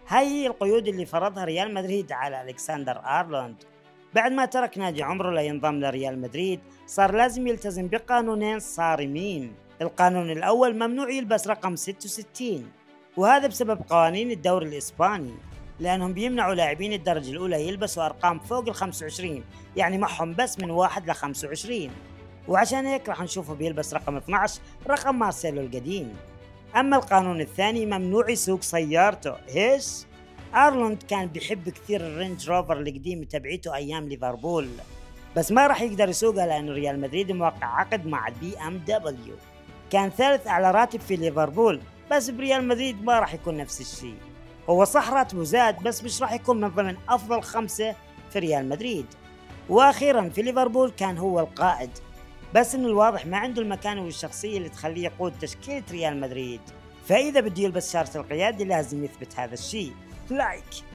هاي هي القيود اللي فرضها ريال مدريد على ألكسندر أرنولد. بعد ما ترك نادي عمره لينضم لريال مدريد، صار لازم يلتزم بقانونين صارمين. القانون الأول ممنوع يلبس رقم 66، وهذا بسبب قوانين الدوري الإسباني، لأنهم بيمنعوا لاعبين الدرجة الأولى يلبسوا أرقام فوق ال 25، يعني معهم بس من 1 ل 25. وعشان هيك راح نشوفه بيلبس رقم 12، رقم مارسيلو القديم. أما القانون الثاني ممنوع يسوق سيارته. إيش؟ أرلوند كان بيحب كثير الرينج روفر القديم تبعيته أيام ليفربول، بس ما راح يقدر يسوقها لأنه ريال مدريد موقع عقد مع البي ام دبليو. كان ثالث أعلى راتب في ليفربول، بس بريال مدريد ما راح يكون نفس الشيء. هو صح راتبه زاد، بس مش راح يكون من ضمن أفضل 5 في ريال مدريد. وأخيرا في ليفربول كان هو القائد، بس إنه الواضح ما عنده المكانة والشخصية اللي تخليه يقود تشكيلة ريال مدريد. فإذا بده يلبس شارة القيادة لازم يثبت هذا الشيء. لايك